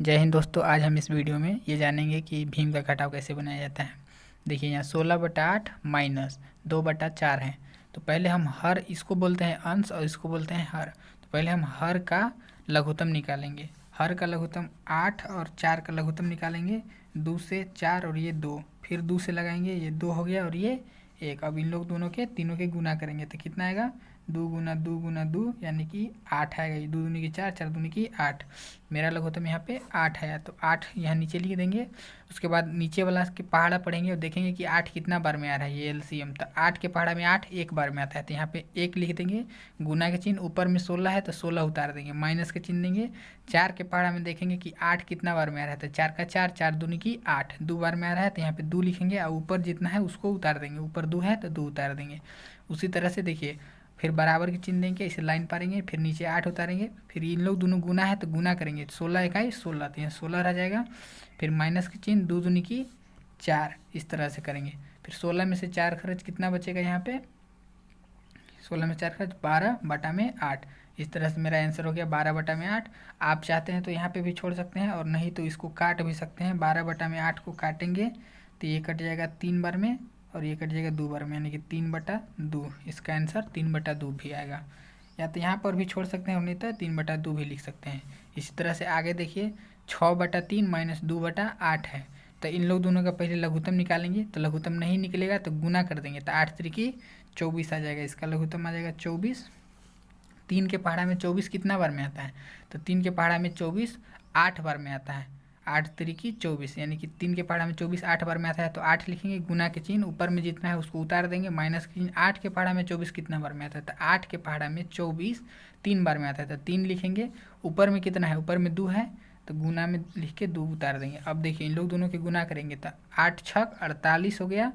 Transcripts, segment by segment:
जय हिंद दोस्तों। आज हम इस वीडियो में ये जानेंगे कि भीम का घटाव कैसे बनाया जाता है। देखिए यहाँ 16/8 माइनस 2/4 है। तो पहले हम हर, इसको बोलते हैं अंश और इसको बोलते हैं हर। तो पहले हम हर का लघुत्तम निकालेंगे। हर का लघुत्तम 8 और 4 का लघुत्तम निकालेंगे। 2 से 4 और ये 2, फिर 2 से लगाएंगे, ये 2 हो गया और ये 1। अब इन लोग दोनों के तीनों के गुना करेंगे तो कितना आएगा, 2 गुना 2 गुना 2 यानी कि 8 आएगा। ये 2 दूनी की 4, 4 दूनी की 8। मेरा लघुत्तम यहाँ पे 8 आया तो 8 यहाँ नीचे लिख देंगे। उसके बाद नीचे वाला के पहाड़ा पढ़ेंगे और देखेंगे कि 8 कितना बार में आ रहा है, ये एलसीएम। तो 8 के पहाड़ा में 8 एक बार में आता है तो यहाँ पे 1 लिख देंगे। गुना के चिन्ह, ऊपर में 16 है तो 16 उतार देंगे, माइनस के चिन्ह देंगे। 4 के पहाड़ा में देखेंगे कि 8 कितना बार में आ रहा है तो 4 का 4, 4 दूनी की 8, 2 बार में आ रहा है तो यहाँ पे 2 लिखेंगे और ऊपर जितना है उसको उतार देंगे। ऊपर 2 है तो 2 उतार देंगे। उसी तरह से देखिए फिर बराबर की चिन्ह देंगे, इसे लाइन पारेंगे, फिर नीचे 8 उतारेंगे। फिर इन लोग दोनों गुना है तो गुना करेंगे, 16 इकाई 16 तो यहाँ 16 रह जाएगा। फिर माइनस की चिन्ह, 2 दूनी की 4, इस तरह से करेंगे। फिर 16 में से 4 खर्च कितना बचेगा यहाँ पे, 16 में 4 खर्च 12/8। इस तरह से मेरा आंसर हो गया 12/8। आप चाहते हैं तो यहाँ पे भी छोड़ सकते हैं और नहीं तो इसको काट भी सकते हैं। 12/8 को काटेंगे तो ये कट जाएगा 3 बार में और ये कट जाएगा 2 बार में, यानी कि 3/2। इसका आंसर 3/2 भी आएगा। या तो यहाँ पर भी छोड़ सकते हैं और नहीं तो 3/2 भी लिख सकते हैं। इसी तरह से आगे देखिए 6/3 माइनस 2/8 है। तो इन लोग दोनों का पहले लघुत्तम निकालेंगे। तो लघुत्तम नहीं निकलेगा तो गुना कर देंगे तो 8 त्रिकी 24 आ जाएगा। इसका लघुत्तम आ जाएगा 24। 3 के पहाड़ा में 24 कितना बार में आता है तो 3 के पहाड़ा में 24 8 बार में आता है। 8 त्रिकी 24 यानी कि 3 के पहाड़ा में 24 8 बार में आता है तो 8 लिखेंगे। गुना के चिन्ह, ऊपर में जितना है उसको उतार देंगे। माइनस के चिन्ह, 8 के पहाड़ा में 24 कितना बार में आता है तो 8 के पहाड़ा में 24 3 बार में आता है तो 3 लिखेंगे। ऊपर में कितना है, ऊपर में 2 है तो गुना में लिख के 2 उतार देंगे। अब देखिए इन लोग दोनों के गुना करेंगे तो 8 छक 48 हो गया,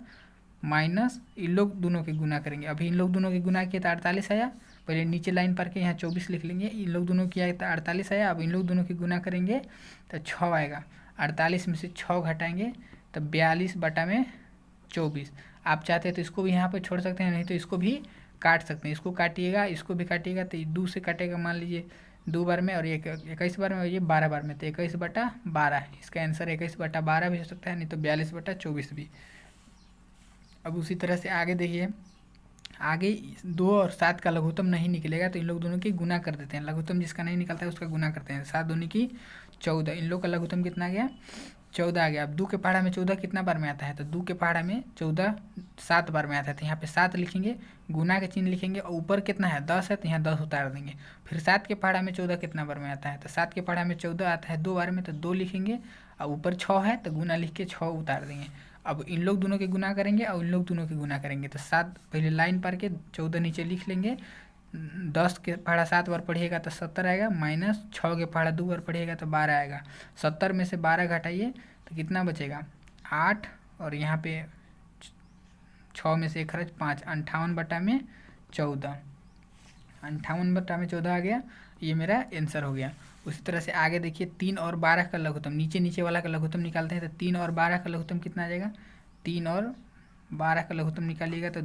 माइनस इन लोग दोनों के गुना करेंगे। अभी इन लोग दोनों के गुना किए तो 48 आया। पहले नीचे लाइन पर के यहाँ 24 लिख लेंगे। इन लोग दोनों किया तो 48 आया। अब इन लोग दोनों की गुना करेंगे तो 6 आएगा। 48 में से 6 घटाएंगे तो 42/24। आप चाहते हैं तो इसको भी यहाँ पर छोड़ सकते हैं, नहीं तो इसको भी काट सकते हैं। इसको काटिएगा, इसको भी काटिएगा तो 2 से काटेगा, मान लीजिए 2 बार में और ये 21 बार में और ये 12 बार में तो 21/12। इसका आंसर 21/12 भी हो सकता है, नहीं तो 42/24 भी। अब उसी तरह से आगे देखिए, आगे 2 और 7 का लघुत्तम नहीं निकलेगा तो इन लोग दोनों की गुना कर देते हैं। लघुत्तम जिसका नहीं निकलता है उसका गुना करते हैं। 7 दूनी की 14। इन लोग का लघुत्तम कितना आ गया, 14 आ गया। अब 2 के पहाड़ा में 14 कितना बार में आता है तो 2 के पहाड़ा में 14 7 बार में आता है तो यहाँ पे 7 लिखेंगे। गुना के चिन्ह लिखेंगे और ऊपर कितना है 10 है तो यहाँ 10 उतार देंगे। फिर 7 के पहाड़ा में 14 कितना बार में आता है तो 7 के पहाड़ा में 14 आता है 2 बार में तो 2 लिखेंगे और ऊपर 6 है तो गुना लिख के 6 उतार देंगे। अब इन लोग दोनों के गुना करेंगे और इन लोग दोनों के गुना करेंगे तो 7 पहले लाइन पर के 14 नीचे लिख लेंगे। 10 के पहाड़ा 7 बार पढ़िएगा तो 70 आएगा, माइनस 6 के पहाड़ा 2 बार पढ़िएगा तो 12 आएगा। 70 में से 12 घटाइए तो कितना बचेगा 8 और यहाँ पे 6 में से 1 खर्च 5, 58/14। 58/14 आ गया। ये मेरा आंसर हो गया। उसी तरह से आगे देखिए 3 और 12 का लघुत्तम, नीचे वाला का लघुत्तम निकालते हैं तो 3 और 12 का लघुत्तम कितना आ जाएगा। 3 और 12 का लघुत्तम निकालिएगा तो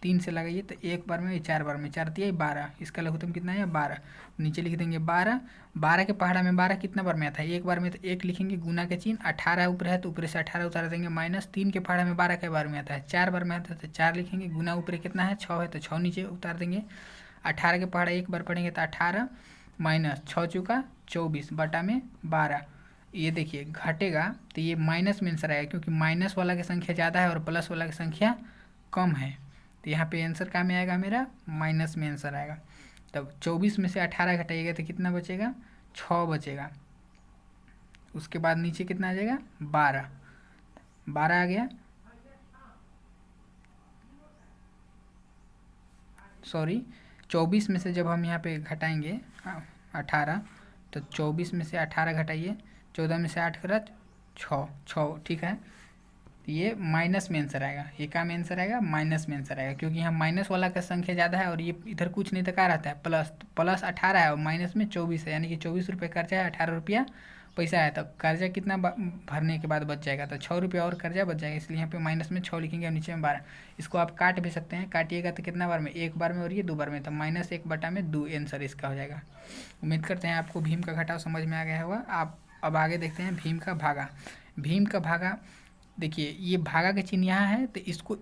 3 से लगाइए तो 1 बार में 4 बार में 4 दिया 12। इसका लघुत्तम कितना है 12। नीचे लिख देंगे 12। 12 के पहाड़ा में 12 कितना बार में आता है 1 बार में तो 1 लिखेंगे। गुना के चिन्ह, 18 ऊपर है तो ऊपर से 18 उतार देंगे। माइनस 3 के पहाड़ा में 12 के बार में आता है 4 बार में आता है तो 4 लिखेंगे। गुना ऊपर कितना है 6 है तो 6 नीचे उतार देंगे। 18 के पहाड़ा 1 बार पढ़ेंगे तो 18, माइनस 6 चौका 24/12। ये देखिए घटेगा तो ये माइनस में आंसर आएगा क्योंकि माइनस वाला की संख्या ज़्यादा है और प्लस वाला की संख्या कम है। तो यहाँ पे आंसर कहाँ में आएगा, मेरा माइनस में आंसर आएगा। तब 24 में से 18 घटाइएगा तो कितना बचेगा 6 बचेगा। उसके बाद नीचे कितना आ जाएगा 12 आ गया। सॉरी 24 में से जब हम यहाँ पे घटाएंगे 18 तो 24 में से 18 घटाइए, 14 में से 8 खर्च 6, ठीक है। तो ये माइनस में आंसर आएगा। ये का में आंसर आएगा, माइनस में आंसर आएगा क्योंकि यहाँ माइनस वाला का संख्या ज़्यादा है और ये इधर कुछ नहीं तो क्या रहता है प्लस 18 है और माइनस में 24 है, यानी कि 24 रुपये कर्जा है, 18 रुपया पैसा है। तो कर्जा कितना भरने के बाद बच जाएगा तो 6 रुपया और कर्जा बच जाएगा, इसलिए यहाँ पे माइनस में 6 लिखेंगे और नीचे में 12। इसको आप काट भी सकते हैं, काटिएगा तो कितना बार में 1 बार में और ये 2 बार में तो -1/2 आंसर इसका हो जाएगा। उम्मीद करते हैं आपको भीम का घटाव समझ में आ गया होगा। आप अब आगे देखते हैं भीम का भागा। भीम का भागा, देखिए ये भागा के चिन्ह यहाँ है तो इसको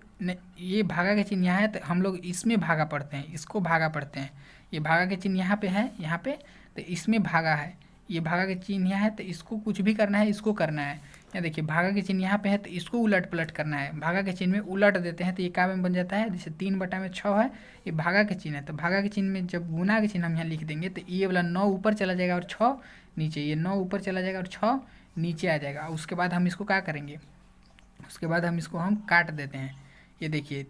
ये भागा के चिन्ह यहाँ है तो हम लोग इसमें भागा पढ़ते हैं, इसको भागा पढ़ते हैं। ये भागा के चिन्ह यहाँ पे है, यहाँ पे तो इसमें भागा है, ये भागा के चिन्ह यहाँ है तो इसको कुछ भी करना है, इसको करना है। यहाँ देखिए भागा के चिन्ह यहाँ पे है तो इसको उलट पलट करना है, भागा के चिन्ह में उलट देते हैं तो ये क्या में बन जाता है, जैसे 3/6 है, ये भागा के चिन्ह है तो भागा के चिन्ह में जब गुना के चिन्ह हम यहाँ लिख देंगे तो ये वाला 9 ऊपर चला जाएगा और 6 नीचे, ये 9 ऊपर चला जाएगा और 6 नीचे आ जाएगा। उसके बाद हम इसको क्या करेंगे, उसके बाद हम इसको हम काट देते हैं। ये देखिए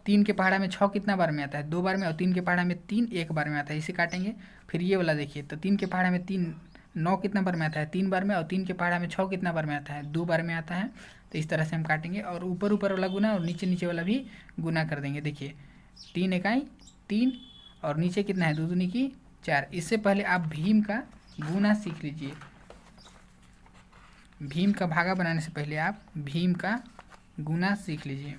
3 के पहाड़ा में 6 कितना बार में आता है, 2 बार में, और 3 के पहाड़ा में 3 1 बार में आता है, इसे काटेंगे। फिर ये वाला देखिए तो 3 के पहाड़ा में 3 9 कितना बार में आता है, 3 बार में, और 3 के पहाड़ा में 6 कितना बार में आता है, 2 बार में आता है। तो इस तरह से हम काटेंगे और ऊपर ऊपर वाला गुना और नीचे नीचे वाला भी गुना कर देंगे। देखिए 3 इकाई 3 और नीचे कितना है 2 दूनी की 4। इससे पहले आप भीम का गुना सीख लीजिए। भीम का भागा बनाने से पहले आप भीम का गुना सीख लीजिए।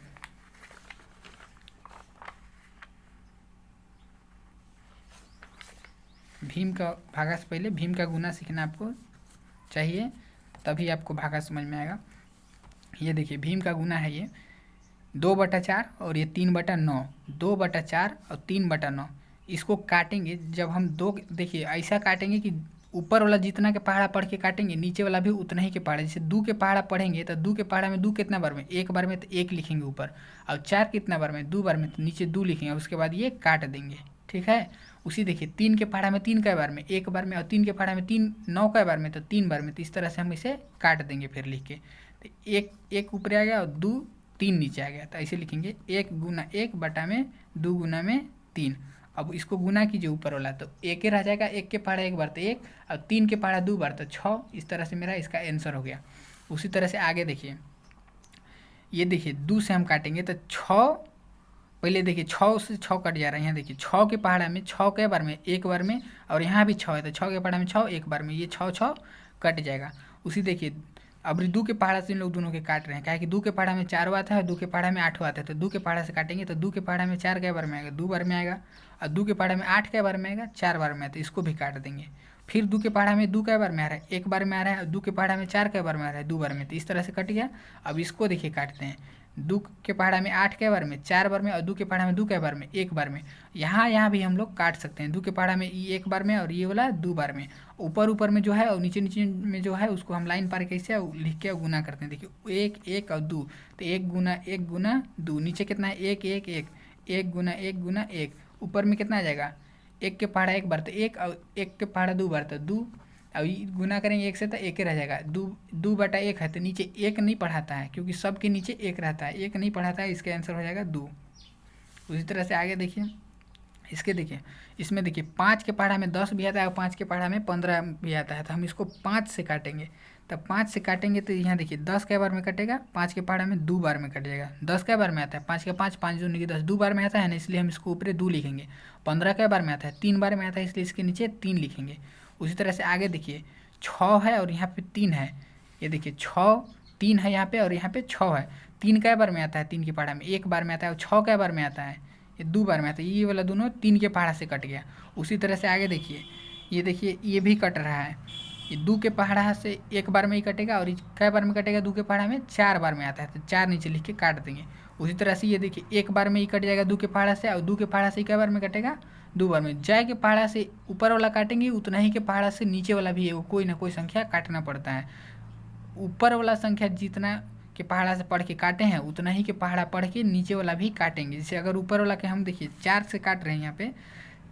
भीम का भागा से पहले भीम का गुना सीखना आपको चाहिए, तभी आपको भागा समझ में आएगा। ये देखिए भीम का गुना है ये 2/4 और ये 3/9, 2/4 और 3/9। इसको काटेंगे जब हम दो, देखिए ऐसा काटेंगे कि ऊपर वाला जितना के पहाड़ा पढ़ के काटेंगे नीचे वाला भी उतना ही के पहाड़ा। जैसे 2 के पहाड़ा पढ़ेंगे तो 2 के पहाड़ा में 2 कितना बार में, 1 बार में तो 1 लिखेंगे ऊपर, और 4 कितना बार में, 2 बार में, तो नीचे 2 लिखेंगे। उसके बाद ये काट देंगे, ठीक है। उसी देखिए 3 के पहाड़ा में 3 कै बार में, 1 बार में, और 3 के पहाड़ा में 3 9 कै बार में, तो 3 बार में। तो इस तरह से हम इसे काट देंगे फिर लिख के। तो 1 ऊपर आ गया और 2 3 नीचे आ गया, तो ऐसे लिखेंगे 1 गुना 1 बटा में 2 गुना में 3। अब इसको गुना कीजिए ऊपर वाला तो 1 रह जाएगा, 1 के पहाड़ा 1 बार तो 1, और 3 के पहाड़ा 2 बार तो 6। इस तरह से मेरा इसका आंसर हो गया। उसी तरह से आगे देखिए, ये देखिए 2 से हम काटेंगे तो 6, पहले देखिए 6 से 6 कट जा रहा है। यहाँ देखिए 6 के पहाड़ा में 6 के बार में 1 बार में, और यहाँ भी 6 है तो 6 के पहाड़ा में 6 1 बार में, ये 6 6 कट जाएगा। उसी देखिए अब 2 के पहाड़ा से इन लोग दोनों के काट रहे हैं, क्या कि 2 के पहाड़ा में 4 आता है, 2 के पहाड़ा में 8 आता है, तो 2 के पहाड़ा से काटेंगे तो 2 के पहाड़ा में 4 कै बार में आएगा, 2 बार में आएगा, और 2 के पहाड़ा में 8 कै बार में आएगा, 4 बार में, तो इसको भी काट देंगे। फिर 2 के पहाड़ा में 2 कै बार में आ रहा है, 1 बार में आ रहा है, और 2 के पहाड़ा में 4 कै बार में आ रहा है, 2 बार में, तो इस तरह से कट गया। अब इसको देखिए काटते हैं, 2 के पहाड़ा में 8 कै बार में, 4 बार में, और 2 के पहाड़ा में 2 कै बार में, 1 बार में। यहाँ भी हम लोग काट सकते हैं, 2 के पहाड़ा में 1 बार में और ये वाला 2 बार में। ऊपर में जो है और नीचे में जो है उसको हम लाइन पार कैसे लिख के गुना करते हैं। देखिए 1 1 और 2, तो 1 गुना 2, नीचे कितना है 1 1 1, 1 गुना 1, ऊपर में कितना आ जाएगा 1 के पहाड़ा 1 बार तो 1, और 1 के पहाड़ा 2 बार तो 2, अब गुना करेंगे 1 से तो 1 रह जाएगा। 2/1 है तो नीचे 1 नहीं पढ़ाता है, क्योंकि सब के नीचे 1 रहता है, 1 नहीं पढ़ाता है, इसका आंसर हो जाएगा 2। उसी तरह से आगे देखिए, इसके देखिए इसमें देखिए 5 के पहाड़ा में 10 भी आता है और 5 के पहाड़ा में 15 भी आता है, तो हम इसको 5 से काटेंगे। तब 5 से काटेंगे तो यहाँ देखिए 10 कै बार में कटेगा, 5 के पहाड़ा में 2 बार में कट जाएगा। 10 कै बार में आता है, 5 का 5 5 दूनी की 10, 2 बार में आता है ना, इसलिए हम इसको ऊपर 2 लिखेंगे। 15 कै बार में आता है, 3 बार में आता है, इसलिए इसके नीचे 3 लिखेंगे। उसी तरह से आगे देखिए 6 है और यहाँ पे 3 है, ये देखिए 6 3 है यहाँ पे और यहाँ पे 6 है। 3 कै बार में आता है, 3 के पहाड़ा में 1 बार में आता है, और 6 कै बार में आता है, ये 2 बार में आता है। ये वाला दोनों 3 के पहाड़ा से कट गया। उसी तरह से आगे देखिए, ये देखिए ये भी कट रहा है, ये 2 के पहाड़ा से 1 बार में ही कटेगा, और कै बार में कटेगा 2 के पहाड़ा में 4 बार में आता है, तो 4 नीचे लिख के काट देंगे। उसी तरह से ये देखिए 1 बार में ही कट जाएगा 2 के पहाड़ा से, और 2 के पहाड़ा से कै बार में कटेगा 2 बार में। जय के पहाड़ा से ऊपर वाला काटेंगे, उतना ही के पहाड़ा से नीचे वाला भी कोई ना कोई संख्या काटना पड़ता है। ऊपर वाला संख्या जितना के पहाड़ा से पढ़ के काटे हैं उतना ही के पहाड़ा पढ़ के नीचे वाला भी काटेंगे। जैसे अगर ऊपर वाला के हम देखिए 4 से काट रहे हैं, यहाँ पे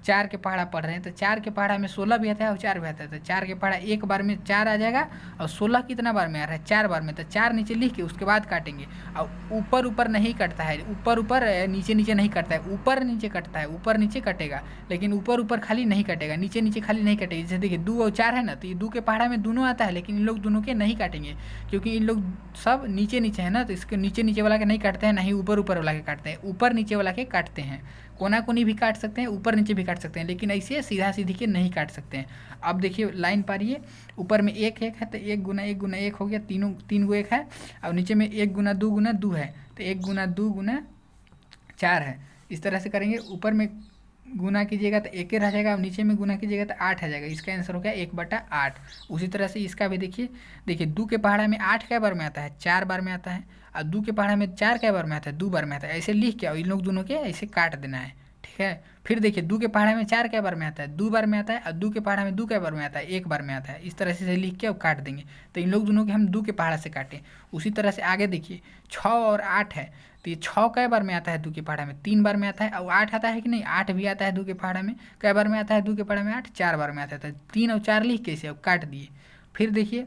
4 के पहाड़ा पढ़ रहे हैं, तो 4 के पहाड़ा में 16 भी आता है और 4 भी आता है, तो 4 के पहाड़ा 1 बार में 4 आ जाएगा, और 16 कितना बार में आ रहा है 4 बार में, तो 4 नीचे लिख के उसके बाद काटेंगे। और ऊपर नहीं कटता है, ऊपर नीचे नहीं कटता है, ऊपर नीचे कटता है, ऊपर नीचे कटेगा, लेकिन ऊपर खाली नहीं कटेगा, नीचे खाली नहीं कटेगा। जैसे देखिए 2 और 4 है ना, तो ये 2 के पहाड़ा में दोनों आता है, लेकिन इन लोग दोनों के नहीं काटेंगे, क्योंकि इन लोग सब नीचे है ना, तो इसके नीचे वाला के नहीं काटते हैं, ना ही ऊपर वाला के काटते हैं, ऊपर नीचे वाला के काटते हैं। कोना कोनी भी काट सकते हैं, ऊपर नीचे भी काट सकते हैं, लेकिन ऐसे सीधा सीधी के नहीं काट सकते हैं। अब देखिए लाइन पारिए, ऊपर में 1 1 है तो 1 गुना 1 हो गया, 3 गो 1 है, और नीचे में 1 गुना 2 है, तो 1 गुना 2 गुना 4 है। इस तरह से करेंगे, ऊपर में गुना कीजिएगा तो 1 रह जाएगा और नीचे में गुना कीजिएगा तो 8 आ जाएगा। इसका आंसर हो गया 1/8। उसी तरह से इसका भी देखिए 2 के पहाड़ा में 8 कै बार में आता है, 4 बार में आता है, और 2 के पहाड़ा में 4 कै बार में आता है, 2 बार में आता है। ऐसे लिख के और इन लोग दोनों के ऐसे काट देना है, ठीक है। फिर देखिए 2 के पहाड़ा में 4 कै बार में आता है, 2 बार में आता है, और 2 के पहाड़ा में 2 कै बार में आता है, 1 बार में आता है। इस तरह से लिख के और काट देंगे। तो इन लोग दोनों के हम 2 के पहाड़ा से काटें। उसी तरह से आगे देखिए 6 और 8 है, तो ये 6 कै बार में आता है 2 के पहाड़ा में, 3 बार में आता है। और 8 आता है कि नहीं, 8 भी आता है 2 के पहाड़ा में। कै बार में आता है 2 के पहाड़ा में 8, 4 बार में आता है। तो 3 और 4 लिख के इसे अब काट दिए। फिर देखिए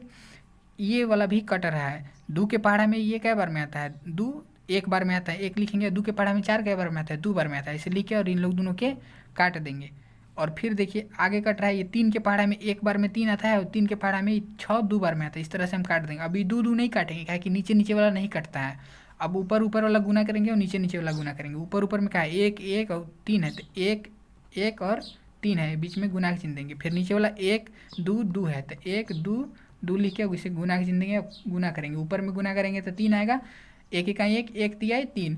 ये वाला भी कट रहा है। 2 के पहाड़ा में ये कै बार में आता है, 2 1 बार में आता है, 1 लिखेंगे। 2 के पहाड़ा में 4 कै बार में आता है, 2 बार में आता है। इसे लिख के और इन लोग दोनों के काट देंगे। और फिर देखिए आगे कट रहा है, ये 3 के पहाड़ा में 1 बार में 3 आता है, और 3 के पहाड़ा में 6 2 बार में आता है। इस तरह से हम काट देंगे। अभी 2 नहीं काटेंगे, क्या कि नीचे नीचे वाला नहीं कटता है। अब ऊपर ऊपर वाला गुना करेंगे और नीचे नीचे वाला गुना करेंगे। ऊपर ऊपर में क्या है, 1 1 और 3 है, तो 1 1 और 3 है, बीच में गुना के चिन्ह देंगे। फिर नीचे वाला 1 2 2 है, तो 1 2 2 लिख के इसे गुना के चिन्ह देंगे, गुना करेंगे। ऊपर में गुना करेंगे तो 3 आएगा, 1 इकाई 1 1 तिहाई 3,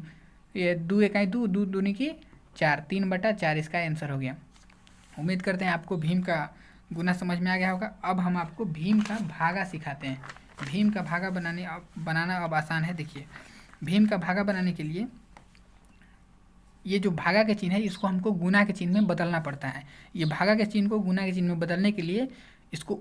ये 2 इकाई 2 2 दूनी की 4, 3/4 इसका आंसर हो गया। उम्मीद करते हैं आपको भीम का गुना समझ में आ गया होगा। अब हम आपको भीम का भागा सिखाते हैं। भीम का भागा बनाना अब आसान है। देखिए भीम का भागा बनाने के लिए ये जो भागा के चिन्ह है इसको हमको गुना के चिन्ह में बदलना पड़ता है। ये भागा के चिन्ह को गुना के चिन्ह में बदलने के लिए इसको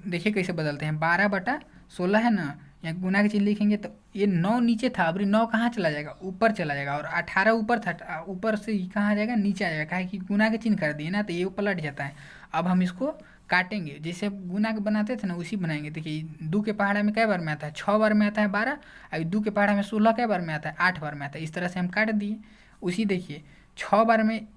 देखिए कैसे बदलते हैं। 12/16 है ना, यहाँ गुना के चिन्ह लिखेंगे तो ये 9 नीचे था, अब 9 कहाँ चला जाएगा, ऊपर चला जाएगा। और 18 ऊपर था, ऊपर से कहाँ आ जाएगा, नीचे आ जाएगा। काहे कि गुना के चिन्ह कर दिए ना, तो ये पलट जाता है। अब हम इसको काटेंगे, जैसे गुना के बनाते थे ना उसी बनाएंगे। देखिए 2 के पहाड़ा में कै बार में आता है, 6 बार में आता है 12, और 2 के पहाड़ा में 16 कै बार में आता है, 8 बार में आता है। इस तरह से हम काट दिए। उसी देखिए 6 बार में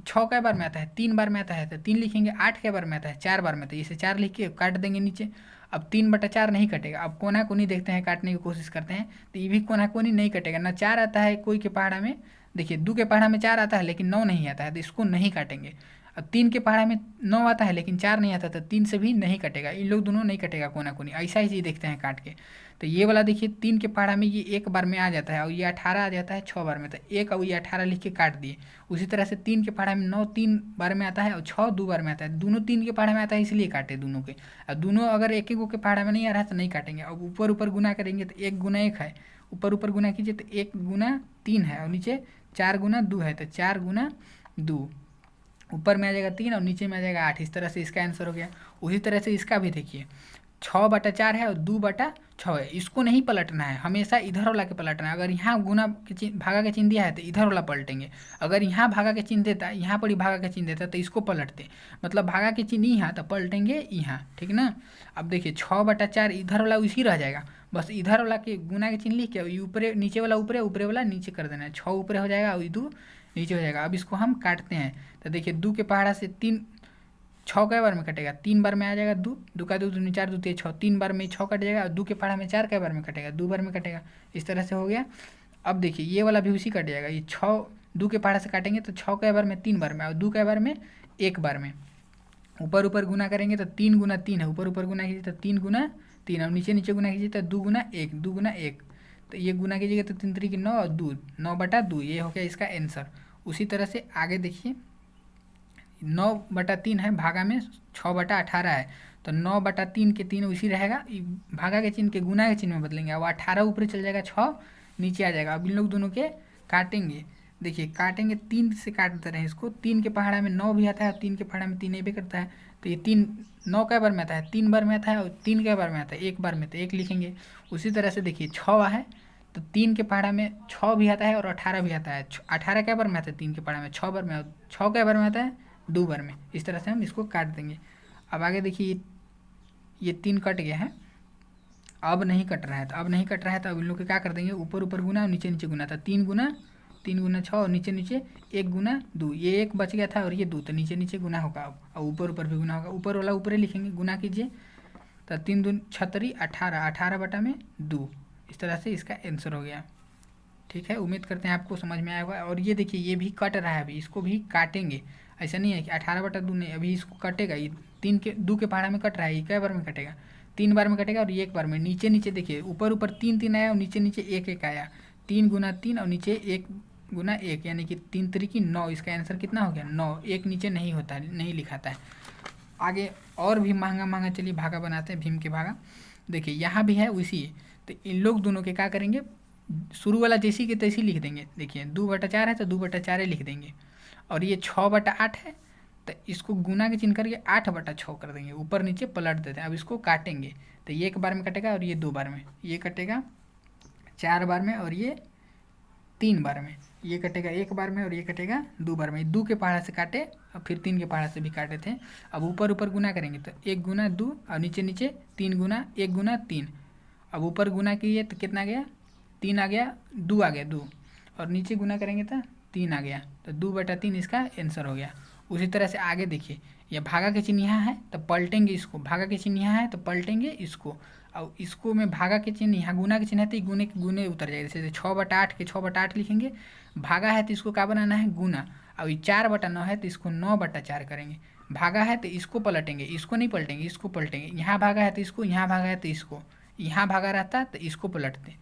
6 कै बार में आता है, 3 बार में आता है, तो 3 लिखेंगे। 8 कै बार में आता है, 4 बार में आता है, इसे 4 लिख के काट देंगे नीचे। अब 3/4 नहीं कटेगा। अब कोना कोनी देखते हैं, काटने की कोशिश करते हैं, तो ये भी कोना कोनी नहीं कटेगा ना। 4 आता है कोई के पहाड़ा में, देखिए 2 के पहाड़ा में 4 आता है लेकिन 9 नहीं आता है, तो इसको नहीं काटेंगे। अब 3 के पहाड़ा में 9 आता है लेकिन 4 नहीं आता, तो 3 से भी नहीं कटेगा। इन लोग दोनों नहीं कटेगा कोना कोनी। ऐसा ही चीज़ देखते हैं काट के। तो ये वाला देखिए 3 के पहाड़ा में ये 1 बार में आ जाता है, और ये 18 आ जाता है 6 बार में, तो 1 और ये 18 लिख के काट दिए। उसी तरह से 3 के पहाड़ा में 9 3 बार में आता है, और 6 2 बार में आता है। दोनों 3 के पहाड़ा में आता है इसलिए काटे दोनों के। और दोनों अगर एक एक के पहाड़ा में नहीं आ रहा है तो नहीं काटेंगे। अब ऊपर ऊपर गुना करेंगे तो 1 गुना 1 है, ऊपर ऊपर गुना कीजिए तो 1 गुना 3 है, और नीचे 4 गुना 2 है, तो 4 गुना 2। ऊपर में आ जाएगा 3 और नीचे में आ जाएगा 8। इस तरह से इसका आंसर हो गया। उसी तरह से इसका भी देखिए 6/4 है और 2/6 है। इसको नहीं पलटना है, हमेशा इधर वाला के पलटना है। अगर यहाँ गुना के चिन्ह भागा के चिन्ह दिया है तो इधर वाला पलटेंगे। अगर यहाँ भागा के चिन्ह देता, यहाँ पर ही भागा के चिन्ह देता तो इसको पलटते। मतलब भागा के चिन्ह यहाँ तो पलटेंगे यहाँ, ठीक ना। अब देखिए 6/4 इधर वाला उसी रह जाएगा, बस इधर वाला के गुना के चिन्ह लिख के ऊपरे नीचे वाला ऊपरे, ऊपरे वाला नीचे कर देना है। 6 ऊपरे हो जाएगा और 2 नीचे हो जाएगा। अब इसको हम काटते हैं। तो देखिए 2 के पहाड़ा से 3 6 कै बार में कटेगा, 3 बार में आ जाएगा 2, 2 का 2 दूनी 4 2 3 6, 3 बार में 6 कट जाएगा। और 2 के पहाड़ा में 4 कै बार में कटेगा, 2 बार में कटेगा। इस तरह से हो गया। अब देखिए ये वाला भी उसी कट जाएगा। ये 6 2 के पहाड़ा से काटेंगे तो 6 कै बार में 3 बार में, और 2 कै बार में 1 बार में। ऊपर ऊपर गुना करेंगे तो 3 गुना 3 है, ऊपर ऊपर गुना कीजिए तो 3 गुना 3, और नीचे नीचे गुना कीजिए तो 2 गुना 1 2 गुना 1। तो ये गुना कीजिएगा तो 3 3 की 9 और 2 9/2, ये हो गया इसका आंसर। उसी तरह से आगे देखिए 9/3 है, भागा में 6/18 है, तो 9/3 के 3 उसी रहेगा। भागा के चिन्ह के गुना के चिन्ह में बदलेंगे। अब 18 ऊपर चल जाएगा, 6 नीचे आ जाएगा। अब इन लोग दोनों के काटेंगे। देखिए काटेंगे 3 से काटते रहे इसको। 3 के पहाड़ा में 9 भी आता है और 3 के पहाड़ा में 3 भी करता है। तो ये 3 9 कै बार में आता है, 3 बार में आता है, और 3 कै बार में आता है, 1 बार में, तो 1 लिखेंगे। उसी तरह से देखिए 6 है, तो 3 के पहाड़ा में 6 भी आता है और 18 भी आता है। 18 कै बार में आता है 3 के पहाड़ा में, 6 बार में, और 6 कै बार में आता है 2 बार में। इस तरह से हम इसको काट देंगे। अब आगे देखिए ये 3 कट गया है, अब नहीं कट रहा है। तो अब नहीं कट रहा है तो अब इन लोग क्या कर देंगे, ऊपर ऊपर गुना और नीचे नीचे गुना। था 3 गुना 6 और नीचे नीचे 1 गुना 2, ये 1 बच गया था और ये 2, तो नीचे नीचे गुना होगा। अब और ऊपर ऊपर भी गुना होगा। ऊपर वाला ऊपर लिखेंगे, गुना कीजिए तो 3 दून 36 18, 18/2। इस तरह से इसका आंसर हो गया। ठीक है, उम्मीद करते हैं आपको समझ में आया होगा। और ये देखिए ये भी कट रहा है, अभी इसको भी काटेंगे। ऐसा नहीं है कि 18/2 नहीं, अभी इसको कटेगा। ये 2 के पहाड़ा में कट रहा है, ये कै बार में कटेगा, 3 बार में कटेगा और 1 बार में। नीचे नीचे देखिए ऊपर ऊपर 3 3 आया और नीचे नीचे 1 1 आया। 3 गुना 3 और नीचे 1 गुना 1 यानी कि 3 त्रिकी 9। इसका आंसर कितना हो गया 9। एक नीचे नहीं होता है, नहीं लिखाता है। आगे और भी महंगा महंगा चलिए भागा बनाते हैं, भीम के भागा। देखिए यहाँ भी है उसी, तो इन लोग दोनों के क्या करेंगे, शुरू वाला जैसी के तैसी लिख देंगे। देखिए 2/4 है तो 2/4 लिख देंगे, और ये 6/8 है तो इसको गुना के चिन्ह करके 8/6 कर देंगे, ऊपर नीचे पलट देते हैं। अब इसको काटेंगे तो ये एक बार में कटेगा और ये 2 बार में, ये कटेगा 4 बार में और ये 3 बार में, ये कटेगा 1 बार में और ये कटेगा 2 बार में। 2 के पहाड़ा से काटे और फिर 3 के पहाड़ा से भी काटे थे। अब ऊपर ऊपर गुना करेंगे तो 1 गुना 2 और नीचे नीचे 3 गुना 1 गुना 3। अब ऊपर गुना किए तो कितना गया 3 आ गया, 2 आ गया 2, और नीचे गुना करेंगे तो 3 आ गया, तो 2/3 इसका आंसर हो गया। उसी तरह से आगे देखिए, यह भागा के चिन्ह यहाँ है तो पलटेंगे इसको, भागा के चिन्ह यहाँ है तो पलटेंगे इसको, और इसको में भागा के चिन्ह यहाँ गुना के चिन्ह है तो गुने के गुने उतर जाएगा। जैसे 6/8 के 6/8 लिखेंगे, भागा है तो इसको क्या बनाना है गुना, और ये 4/9 है तो इसको 9/4 करेंगे। भागा है तो इसको पलटेंगे, इसको नहीं पलटेंगे, इसको पलटेंगे। यहाँ भागा है तो इसको, यहाँ भागा है तो इसको, यहाँ भागा रहता तो इसको पलटते।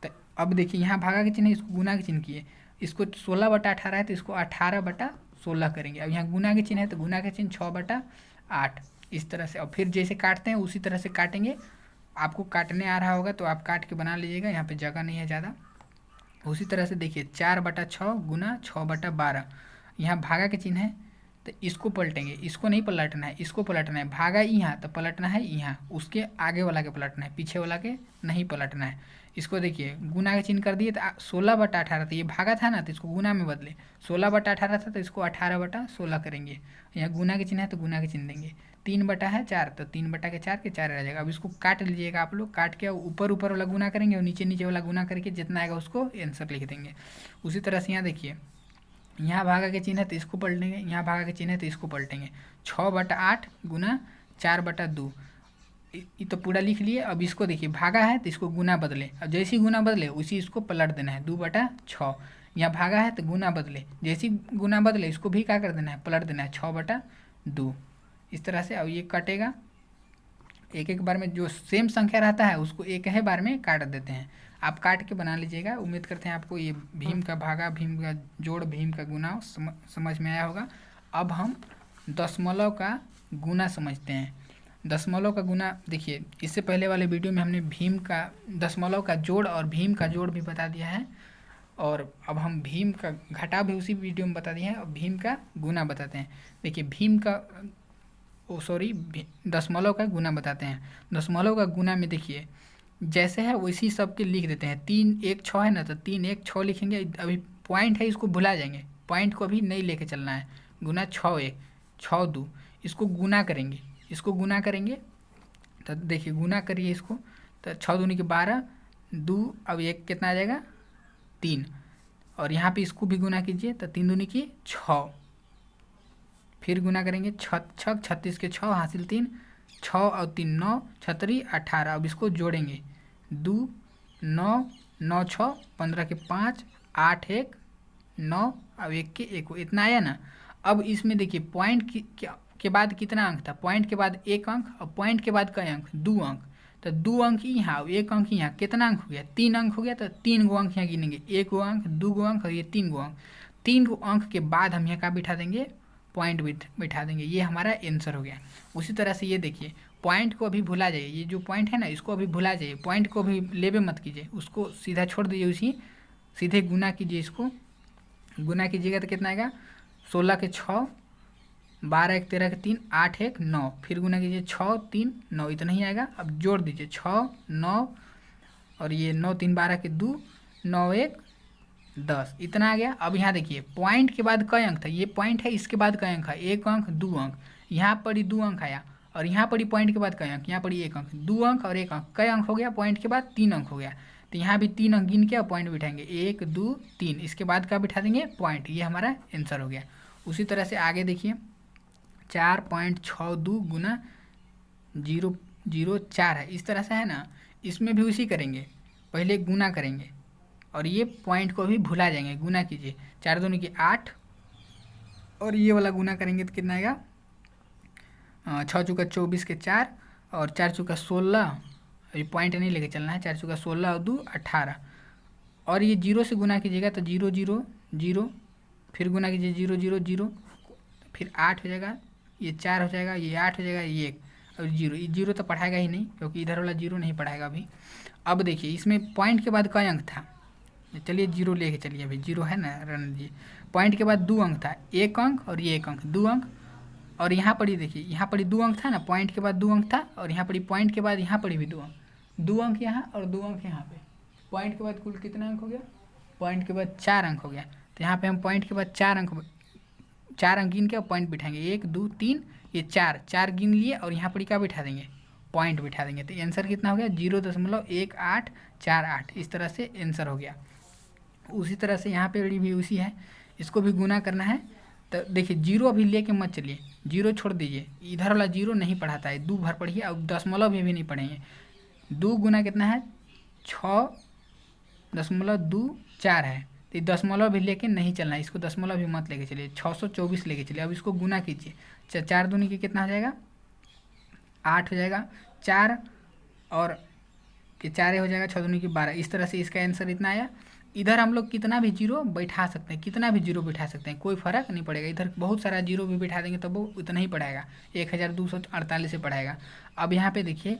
तो अब देखिए यहाँ भागा के चिन्ह, इसको गुना के चिन्ह किए, इसको 16/18 है तो इसको 18/16 करेंगे। अब यहाँ गुना के चिन्ह है तो गुना के चिन्ह 6/8, इस तरह से। और फिर जैसे काटते हैं उसी तरह से काटेंगे। आपको काटने आ रहा होगा तो आप काट के बना लीजिएगा, यहाँ पे जगह नहीं है ज़्यादा। उसी तरह से देखिए 4/6 गुना 6/12, यहाँ भागा के चिन्ह है तो इसको पलटेंगे, इसको नहीं पलटना है, इसको पलटना है। भागा यहाँ तो पलटना है यहाँ, उसके आगे वाला के पलटना है, पीछे वाला के नहीं पलटना है। इसको देखिए गुना का चिन्ह कर दिए तो 16/18 था, ये भागा था ना तो इसको गुना में बदले, 16/18 था तो इसको 18/16 करेंगे। यहाँ गुना के चिन्ह है तो गुना के चिन्ह देंगे। 3/4 तो 3/4 के 4 रह जाएगा। अब इसको काट लीजिएगा आप लोग, काट के ऊपर ऊपर वाला गुना करेंगे और नीचे नीचे वाला गुना करके जितना आएगा उसको आंसर लिख देंगे। उसी तरह से यहाँ देखिए, यहाँ भागा के चिन्ह है तो इसको पलटेंगे, यहाँ भागा के चिन्ह है तो इसको पलटेंगे। 6/8 गुना 4/2, ये तो पूरा लिख लिए। अब इसको देखिए भागा है तो इसको गुना बदले, अब जैसी गुना बदले उसी इसको पलट देना है, 2/6। यहाँ भागा है तो गुना बदले, जैसी गुना बदले इसको भी क्या कर देना है, पलट देना है, 6/2। इस तरह से अब ये कटेगा, एक एक बार में जो सेम संख्या रहता है उसको एक ही बार में काट देते हैं। आप काट के बना लीजिएगा। उम्मीद करते हैं आपको ये भीम का भागा, भीम का जोड़, भीम का गुना समझ में आया होगा। अब हम दशमलव का गुना समझते हैं। दशमलव का गुना देखिए, इससे पहले वाले वीडियो में हमने भीम का दशमलव का जोड़ और भीम का जोड़ भी बता दिया है, और अब हम भीम का घटाव भी उसी वीडियो में बता दिए हैं, और भीम का गुना बताते हैं। देखिए भीम का दशमलव का गुना बताते हैं। दशमलव का गुना में देखिए जैसे है वैसी सबके लिख देते हैं। 3 1 6 है ना तो 3 1 6 लिखेंगे। अभी पॉइंट है इसको भुला जाएंगे, पॉइंट को अभी नहीं लेके चलना है। गुना 6 1 6 2, इसको गुना करेंगे, इसको गुना करेंगे तो देखिए गुना करिए इसको, तो 6 दूनी के 12, 2 अब 1 कितना आ जाएगा 3, और यहाँ पे इसको भी गुना कीजिए तो 3 दूनी की 6, फिर गुना करेंगे 6 36 के 6 हासिल 3, 6 और 3 9 छतरी 18। अब इसको जोड़ेंगे 2 9 9 6 15 के 5 8 1 9, अब 1 के 1, इतना आया ना। अब इसमें देखिए पॉइंट के बाद कितना अंक था, पॉइंट के बाद 1 अंक, और पॉइंट के बाद कई अंक 2 अंक, तो 2 अंक यहाँ और 1 अंक यहाँ, कितना अंक हो गया 3 अंक हो गया। तो 3 गो अंक यहाँ गिनेंगे, 1 गो अंक 2 गो अंक और ये 3 गो अंक। 3 गो अंक के बाद हम यहाँ का बिठा देंगे, पॉइंट बिठा देंगे, ये हमारा आंसर हो गया। उसी तरह से ये देखिए पॉइंट को अभी भुला जाइए, ये जो पॉइंट है ना इसको अभी भुला जाइए, पॉइंट को अभी लेबे मत कीजिए, उसको सीधा छोड़ दीजिए, उसी सीधे गुना कीजिए। इसको गुना कीजिएगा तो कितना आएगा 16 के 6 12 1 13 के 3 8 1 9, फिर गुना कीजिए 6 3 9, इतना ही आएगा। अब जोड़ दीजिए 6 9 और ये 9 3 12 के 2 9 1 10, इतना आ गया। अब यहाँ देखिए पॉइंट के बाद कई अंक था, ये पॉइंट है इसके बाद कई अंक है, 1 अंक 2 अंक, यहाँ पर ही 2 अंक आया, और यहाँ पर ही पॉइंट के बाद कई अंक, यहाँ पर ही 1 अंक, 2 अंक और 1 अंक, कई अंक हो गया, पॉइंट के बाद 3 अंक हो गया। तो यहाँ भी 3 अंक गिन के और पॉइंट बिठाएंगे 1 2 3, इसके बाद क्या बिठा देंगे पॉइंट, ये हमारा आंसर हो गया। उसी तरह से आगे देखिए 4.62 गुना 004 है, इस तरह से है ना। इसमें भी उसी करेंगे, पहले गुना करेंगे और ये पॉइंट को भी भुला जाएंगे, गुना कीजिए 4 दूनी की 8, और ये वाला गुना करेंगे तो कितना आएगा 6 चौका 24 के 4 और 4 चौका 16, ये पॉइंट नहीं लेके चलना है, 4 चौका 16 और 2 18, और ये 0 से गुना कीजिएगा तो 0 0 0, फिर गुना कीजिए 0 0 0, फिर 8 हो जाएगा, ये 4 हो जाएगा, ये 8 हो जाएगा, ये 1 और 0। ये 0 तो पढ़ाएगा ही नहीं क्योंकि इधर वाला 0 नहीं पढ़ाएगा अभी। अब देखिए इसमें पॉइंट के बाद कई अंक था, चलिए 0 लेके चलिए, अभी 0 है ना, रन दीजिए। पॉइंट के बाद 2 अंक था, 1 अंक और ये 1 अंक, 2 अंक। और यहाँ पर ही देखिए, यहाँ पर ही 2 अंक था ना, पॉइंट के बाद 2 अंक था, और यहाँ पर ही पॉइंट के बाद यहाँ पर भी 2 अंक, 2 अंक यहाँ और 2 अंक यहाँ पे। पॉइंट के बाद कुल कितना अंक हो गया? पॉइंट के बाद 4 अंक हो गया। तो यहाँ पे हम पॉइंट के बाद 4 अंक गिन के पॉइंट बिठाएंगे, 1 2 3, ये 4 गिन लिए और यहाँ पर क्या बिठा देंगे? पॉइंट बिठा देंगे। तो आंसर कितना हो गया? 0.1848। इस तरह से आंसर हो गया। उसी तरह से यहाँ पे भी उसी है, इसको भी गुना करना है। तो देखिए 0 अभी लेके मत चलिए, 0 छोड़ दीजिए, इधर वाला 0 नहीं पढ़ाता है, 2 भर पढ़िए और दशमलव भी नहीं पढ़ेंगे। 2 गुना कितना है? 6.24 है। तो दशमलव भी लेके नहीं चलना है, इसको दशमलव भी मत लेके चलिए, 624 लेके चलिए। अब इसको गुना कीजिए, 4 दूनी की कितना हो जाएगा? 8 हो जाएगा, 4 और 4 हो जाएगा, 6 दूनी की 12। इस तरह से इसका आंसर इतना आया। इधर हम लोग कितना भी 0 बैठा सकते हैं, कितना भी 0 बैठा सकते हैं, कोई फर्क नहीं पड़ेगा। इधर बहुत सारा 0 भी बैठा देंगे तो वो उतना ही पढ़ाएगा, 1248 से पढ़ाएगा। अब यहाँ पे देखिए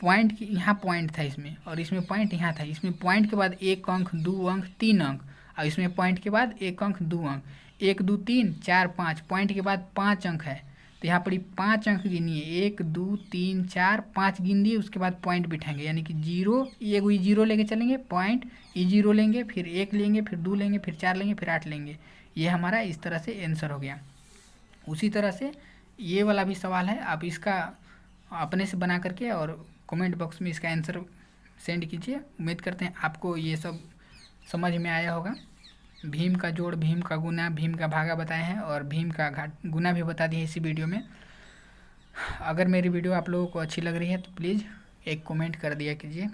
पॉइंट की, यहाँ पॉइंट था इसमें और इसमें पॉइंट यहाँ था। इसमें पॉइंट के बाद 1 अंक 2 अंक 3 अंक, और इसमें पॉइंट के बाद 1 अंक 2 अंक, 1 2 3 4 5, पॉइंट के बाद 5 अंक है। तो यहाँ पर 5 अंक गिनिए, 1 2 3 4 5 गिन दिए, उसके बाद पॉइंट बिठाएंगे, यानी कि 0, ये 0 लेके चलेंगे, पॉइंट, ये 0 लेंगे, फिर 1 लेंगे, फिर 2 लेंगे, फिर 4 लेंगे, फिर 8 लेंगे। ये हमारा इस तरह से आंसर हो गया। उसी तरह से ये वाला भी सवाल है, आप इसका अपने से बना करके और कमेंट बॉक्स में इसका आंसर सेंड कीजिए। उम्मीद करते हैं आपको ये सब समझ में आया होगा। भीम का जोड़, भीम का गुना, भीम का भागा बताए हैं और भीम का गुना भी बता दिए इसी वीडियो में। अगर मेरी वीडियो आप लोगों को अच्छी लग रही है तो प्लीज़ एक कमेंट कर दिया कीजिए।